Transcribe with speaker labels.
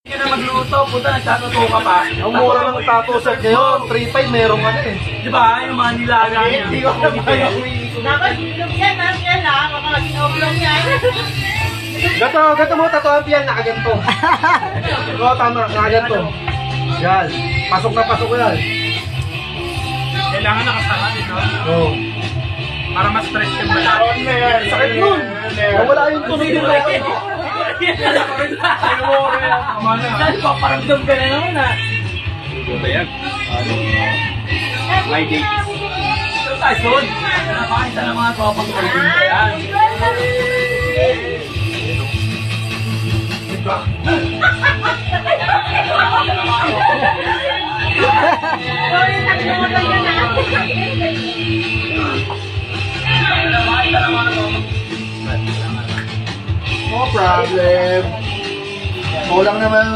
Speaker 1: Hindi ka na magluto, puta, nagtatuto ka pa.
Speaker 2: Ang mura ng tattoo set ngayon, 3.5 merong ano eh.
Speaker 1: Di ba? Yung mga nilaga niya.
Speaker 2: Hindi ko na ba yung umiikot.
Speaker 3: Dapat inom yan, yan ha. Baka inom yan.
Speaker 2: Gato mo, tatuan piyan, nakaganto. Oo, tama, nakaganto. Yan, pasok na pasok yan.
Speaker 1: Kailangan nakasama dito.
Speaker 2: Oo.
Speaker 1: Para mas fresh yung balat.
Speaker 2: Sakit nun. Wala yung tunog yung laki.
Speaker 1: Dahil paparamdam ka na naman ha. Bayag. My day. Ito tayo, son. Nakakita ng mga tropang pwedeng ka yan.
Speaker 2: No problem. Kulang naman